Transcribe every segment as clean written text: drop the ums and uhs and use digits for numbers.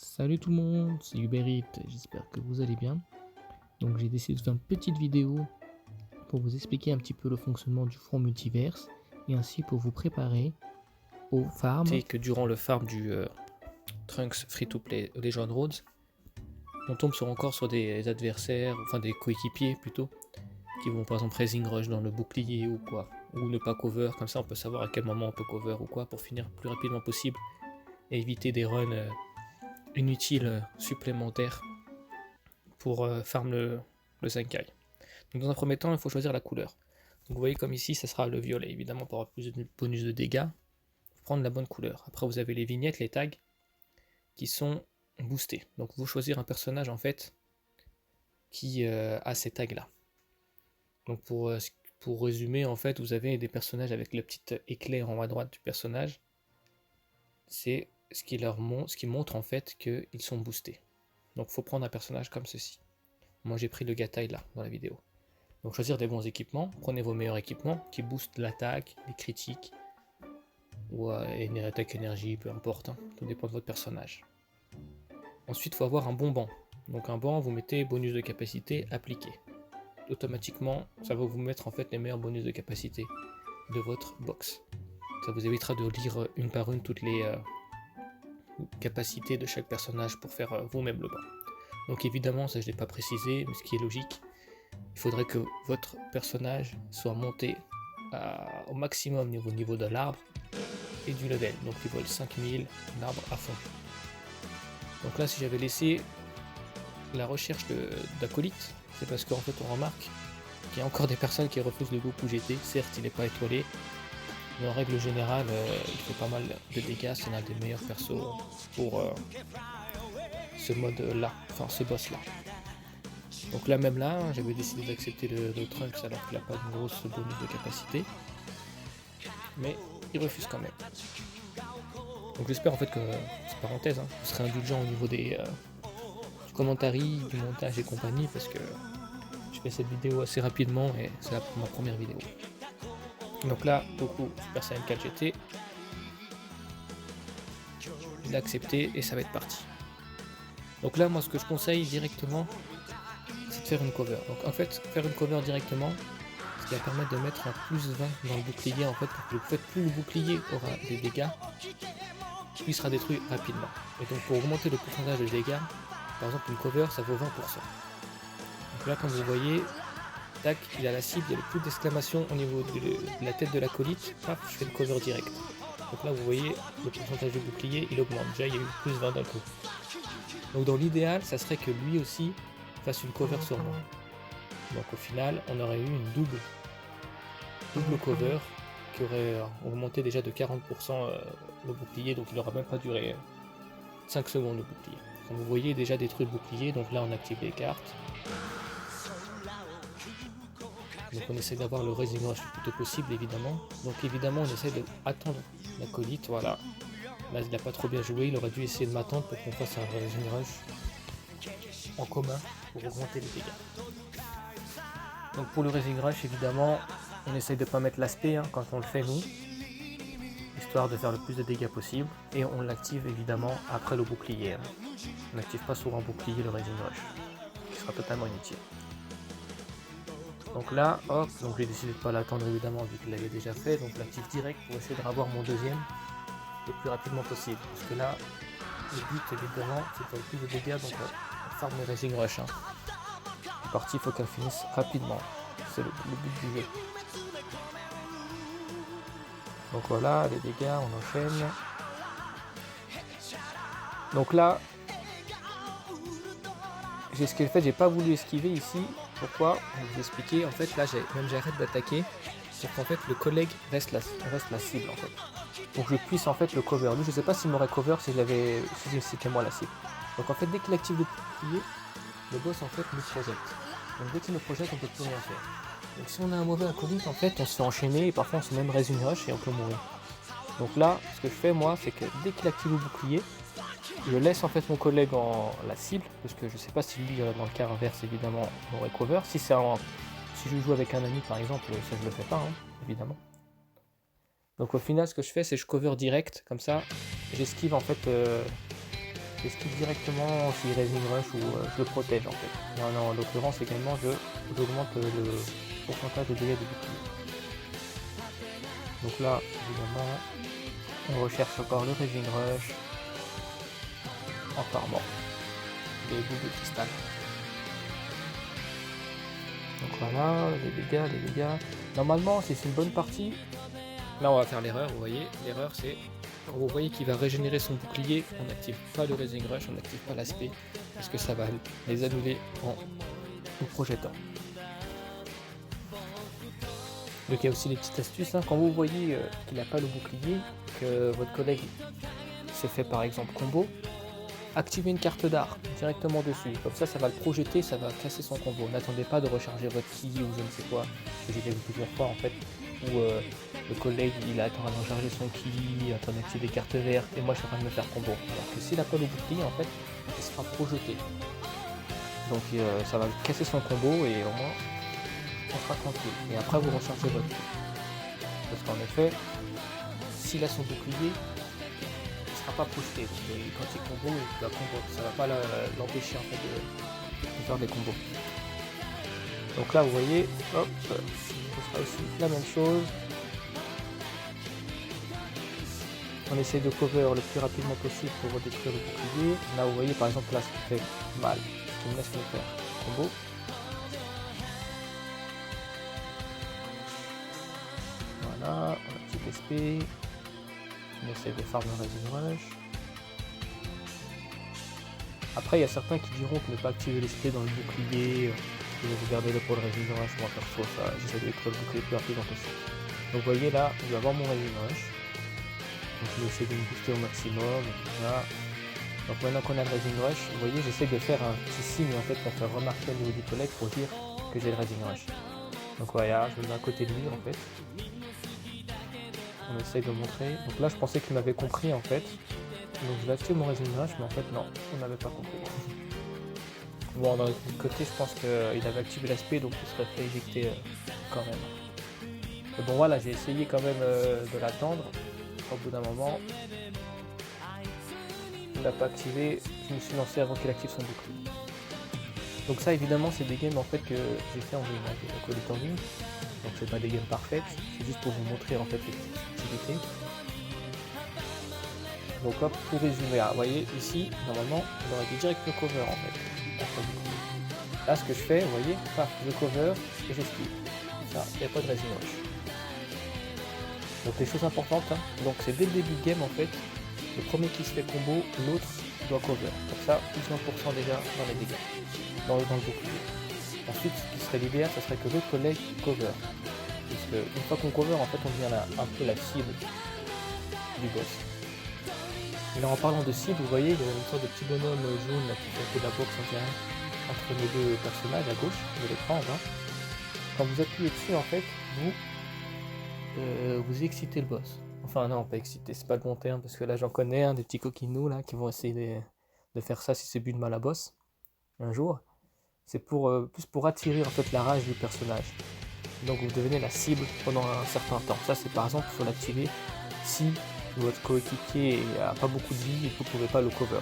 Salut tout le monde, c'est Uber Eats, j'espère que vous allez bien. Donc j'ai décidé de faire une petite vidéo pour vous expliquer un petit peu le fonctionnement du front multiverse et ainsi pour vous préparer au farm. C'est que durant le farm du Trunks Free-to-Play Legend Roads, on tombe encore sur des adversaires, enfin des coéquipiers plutôt, qui vont par exemple Raising Rush dans le bouclier ou quoi, ou ne pas cover, comme ça on peut savoir à quel moment on peut cover ou quoi pour finir le plus rapidement possible et éviter des runs inutiles supplémentaires pour farm le Zenkai. Donc dans un premier temps, il faut choisir la couleur. Donc vous voyez comme ici, ça sera le violet, évidemment pour avoir plus de bonus de dégâts. Il faut prendre la bonne couleur. Après vous avez les vignettes, les tags, qui sont boostés. Donc vous choisir un personnage en fait qui a ces tags là. Donc pour résumer en fait, vous avez des personnages avec le petit éclair en haut à droite du personnage. C'est ce qui montre en fait qu'ils sont boostés. Donc faut prendre un personnage comme ceci. Moi j'ai pris le Gatai là dans la vidéo. Donc choisir des bons équipements, prenez vos meilleurs équipements qui boostent l'attaque, les critiques, ou une attaque énergie, peu importe, hein. Tout dépend de votre personnage. Ensuite il faut avoir un bon banc. Donc un banc, vous mettez bonus de capacité appliqué. Automatiquement, ça va vous mettre en fait les meilleurs bonus de capacité de votre box. Ça vous évitera de lire une par une toutes les capacités de chaque personnage pour faire vous-même le banc. Donc évidemment, ça je ne l'ai pas précisé, mais ce qui est logique, il faudrait que votre personnage soit monté au maximum au niveau de l'arbre et du level. Donc il vole 5000, l'arbre à fond. Donc là, si j'avais laissé la recherche d'acolytes, c'est parce qu'en fait on remarque qu'il y a encore des personnes qui refusent le Goku GT. Certes, il n'est pas étoilé, mais en règle générale, il fait pas mal de dégâts. C'est l'un des meilleurs persos pour ce mode-là, enfin ce boss-là. Donc là, même là, j'avais décidé d'accepter le Trunks alors qu'il n'a pas de grosse bonus de capacité. Mais il refuse quand même. Donc j'espère en fait que, petite parenthèse, hein, vous serez indulgent au niveau du commentary, du montage et compagnie, parce que je fais cette vidéo assez rapidement et c'est ma première vidéo. Donc là, Goku Super Saiyan 4 GT, il a accepté et ça va être parti. Donc là, moi ce que je conseille directement, c'est de faire une cover. Donc en fait, faire une cover directement, ce qui va permettre de mettre un plus 20 dans le bouclier en fait, pour que plus le bouclier aura des dégâts, plus il sera détruit rapidement. Et donc pour augmenter le pourcentage de dégâts, par exemple une cover ça vaut 20%. Donc là comme vous voyez, tac, il a la cible, il y a le plus d'exclamation au niveau de la tête de l'acolyte, paf, je fais une cover direct. Donc là vous voyez, le pourcentage de bouclier il augmente, déjà il y a eu plus 20 d'un coup. Donc dans l'idéal, ça serait que lui aussi fasse une cover sur moi. Donc au final, on aurait eu une double cover qui aurait augmenté déjà de 40% le bouclier, donc il n'aura même pas duré 5 secondes le bouclier. Comme vous voyez, déjà détruit le bouclier, donc là on active les cartes. Donc on essaie d'avoir le Raising Rush le plus tôt possible évidemment. Donc évidemment on essaie d'attendre l'acolyte, voilà. Là il n'a pas trop bien joué, il aurait dû essayer de m'attendre pour qu'on fasse un Raising Rush en commun pour augmenter les dégâts. Donc pour le Raising Rush évidemment, on essaye de ne pas mettre l'aspect quand on le fait nous, histoire de faire le plus de dégâts possible, et on l'active évidemment après le bouclier. On n'active pas souvent bouclier le Raising Rush, qui sera totalement inutile. Donc là, hop, donc j'ai décidé de ne pas l'attendre évidemment vu qu'il l'avait déjà fait, donc l'active direct pour essayer de revoir mon deuxième le plus rapidement possible. Parce que là, le but évidemment c'est de faire le plus de dégâts, donc on farm le Raising Rush. La partie, il faut qu'elle finisse rapidement, c'est le but du jeu. Donc voilà, les dégâts, on enchaîne. Donc là, j'ai pas voulu esquiver ici. Pourquoi? Je vais vous expliquer. En fait, là, j'arrête d'attaquer pour qu'en fait le collègue reste la cible en fait. Donc je puisse en fait le cover. Lui, je sais pas s'il m'aurait cover si c'était moi la cible. Donc en fait, dès qu'il active le bouclier, le boss en fait nous projette. Donc dès qu'il nous projette, on peut plus rien faire. Donc si on a un mauvais acolyte, en fait, on se fait enchaîner et parfois on se met même Raising Rush et on peut mourir. Donc là, ce que je fais moi, c'est que dès qu'il active le bouclier, je laisse en fait mon collègue en la cible, parce que je sais pas si lui, dans le cas inverse, évidemment, m'aurait cover. Si je joue avec un ami par exemple, ça je le fais pas, évidemment. Donc au final, ce que je fais, c'est que je cover direct, comme ça, j'esquive en fait j'esquive directement s'il Raising Rush ou je le protège en fait. Et en l'occurrence également j'augmente le pourcentage de dégâts de bouclier. Donc là évidemment on recherche encore le Raising Rush en farmant des boules de cristal. Donc voilà, les dégâts. Normalement si c'est une bonne partie, là on va faire l'erreur, vous voyez, l'erreur c'est vous voyez qu'il va régénérer son bouclier, on n'active pas le Raising Rush, on n'active pas l'aspect, parce que ça va les annuler en vous projetant. Donc il y a aussi des petites astuces, hein. Quand vous voyez qu'il n'a pas le bouclier, que votre collègue s'est fait par exemple combo, activez une carte d'art directement dessus, comme ça ça va le projeter, ça va casser son combo. N'attendez pas de recharger votre ki ou je ne sais quoi, que j'ai vu plusieurs fois en fait, où le collègue il attend à recharger son ki, attend d'activer des cartes vertes, et moi je suis en train de me faire combo. Alors que s'il n'a pas le bouclier en fait, il sera projeté. Donc ça va casser son combo et au moins on sera tranquille. Et après vous rechargez votre ki. Parce qu'en effet, s'il a son bouclier, il sera pas projeté. Donc quand il combo, il va combo. Ça va pas l'empêcher en fait de faire des combos. Donc là vous voyez, hop, ce sera aussi la même chose. On essaie de cover le plus rapidement possible pour détruire le bouclier. Là vous voyez par exemple là ce qui fait mal, ce qui me laisse me faire combo. Voilà, on a un petit SP. On essaie de farm le Raising Rush. Après il y a certains qui diront que ne pas activer l'esprit dans le bouclier, que vous gardez le pour le Raising Rush. Moi perso ça, j'essaie de détruire le bouclier le plus rapidement possible. Donc vous voyez là, je vais avoir mon Raising Rush. Donc je vais essayer de me booster au maximum. Voilà. Donc maintenant qu'on a le Raising Rush, vous voyez j'essaie de faire un petit signe en fait pour faire remarquer au niveau du collègue pour dire que j'ai le Raising Rush. Donc voilà, je me mets à côté de lui en fait. On essaye de montrer. Donc là je pensais qu'il m'avait compris en fait. Donc je vais activer mon Raising Rush, mais en fait non, on n'avait pas compris. Bon, d'un côté je pense qu'il avait activé l'aspect, donc il serait fait éjecter quand même. Mais bon voilà, j'ai essayé quand même de l'attendre. Au bout d'un moment, il n'a pas activé, je me suis lancé avant qu'il active son bouclier. Donc ça évidemment c'est des games en fait que j'ai fait en Call of Duty. Donc c'est pas des games parfaites, c'est juste pour vous montrer en fait les subtilités. Donc hop, pour résumer, vous voyez ici, normalement, on aurait dû direct le cover en fait. Là ce que je fais, vous voyez, paf, je cover et j'esquive. Ça, il n'y a pas de Raising Rush. Donc les choses importantes, hein. Donc c'est dès le début de game en fait, le premier qui se fait combo, l'autre doit cover. Comme ça, plus 20% déjà dans les dégâts, dans le bouclier. Ensuite, ce qui serait l'idéal, ce serait que l'autre collègue cover. Puisque une fois qu'on cover, en fait, on devient un peu la cible du boss. Et là, en parlant de cible, vous voyez, il y a une sorte de petit bonhomme jaune là, qui fait un peu de la boxe en direct entre les deux personnages à gauche de l'écran. Quand vous appuyez dessus, en fait, vous excitez le boss. Enfin non, pas exciter, c'est pas le bon terme, parce que là j'en connais des petits coquinous là qui vont essayer de faire ça si c'est but de mal à boss un jour. C'est plus pour attirer en fait la rage du personnage. Donc vous devenez la cible pendant un certain temps. Ça c'est par exemple, il faut l'activer si votre coéquipier a pas beaucoup de vie et que vous pouvez pas le cover.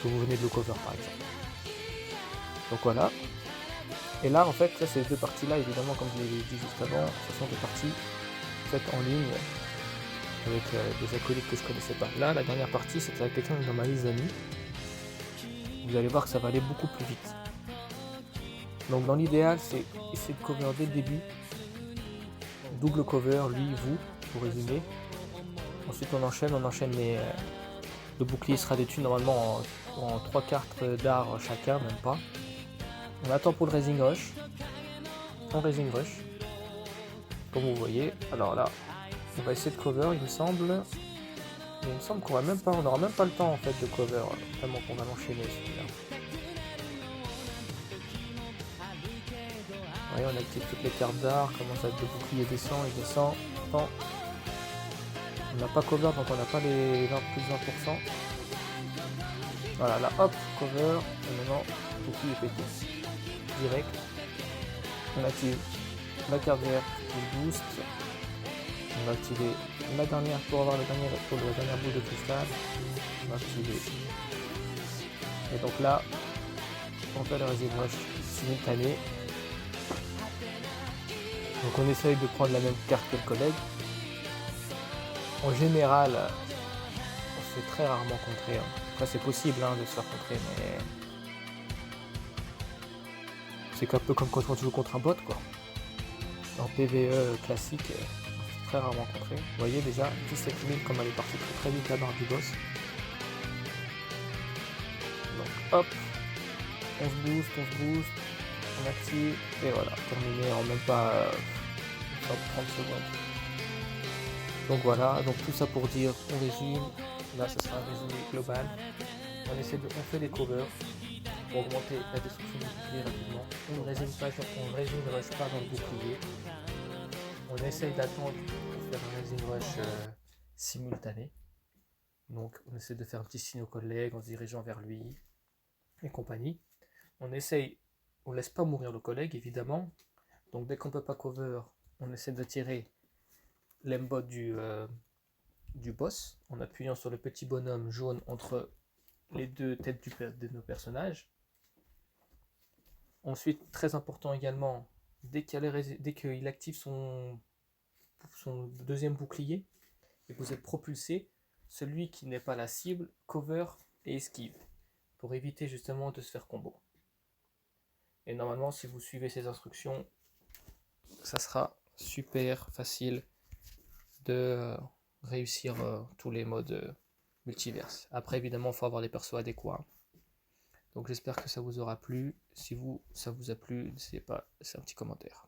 Que vous venez de le cover par exemple. Donc voilà. Et là en fait, ça c'est les deux parties là, évidemment comme je l'ai dit juste avant, ce sont des parties faites en ligne avec des acolytes que je connaissais pas. Là la dernière partie c'était avec quelqu'un dans ma liste d'amis. Vous allez voir que ça va aller beaucoup plus vite. Donc dans l'idéal c'est essayer de cover dès le début. Double cover, lui, vous, pour résumer. Ensuite on enchaîne le bouclier sera détruit normalement en 3 cartes d'art chacun, même pas. On attend pour le Raising Rush. On Raising Rush. Comme vous voyez. Alors là, on va essayer de cover il me semble. Mais il me semble qu'on va même pas, on n'aura même pas le temps en fait de cover, tellement qu'on va l'enchaîner celui-là. Vous voyez, on active toutes les cartes d'art, commence à être le bouclier descend, il descend. Attends. On n'a pas cover donc on n'a pas les 20 plus 20%. Voilà, là hop, cover, et maintenant le bouclier est pété. Direct. On active la carte verte, le boost. On va activer la dernière pour avoir le dernier pour la dernière boule de cristal. On va activer Et donc là, on fait le Resin Rush simultané. Donc on essaye de prendre la même carte que le collègue. En général, on se fait très rarement contrer. Après c'est possible de se faire contrer, mais c'est un peu comme quand on joue contre un bot quoi. En PvE classique, on se fait très rarement contrer. Vous voyez déjà 17 000 comme elle est partie très vite la barre du boss. Donc hop, on se booste, on active, et voilà, terminé en même pas 30 secondes. Donc voilà, donc tout ça pour dire, on résume, là ça sera un résumé global. On fait des covers pour augmenter la destruction du bouclier rapidement. On ne résine rush pas dans le bouclier. On essaye d'attendre pour faire un résine rush simultané. Donc on essaie de faire un petit signe au collègue en se dirigeant vers lui et compagnie. On laisse pas mourir le collègue évidemment. Donc dès qu'on peut pas cover, on essaie de tirer l'aimbot du boss en appuyant sur le petit bonhomme jaune entre les deux têtes de nos personnages. Ensuite, très important également, dès qu'il active son deuxième bouclier et que vous êtes propulsé, celui qui n'est pas la cible cover et esquive pour éviter justement de se faire combo. Et normalement, si vous suivez ces instructions, ça sera super facile de réussir tous les modes multiverse. Après, évidemment, il faut avoir les persos adéquats. Donc j'espère que ça vous aura plu. Si ça vous a plu, n'hésitez pas à laisser un petit commentaire.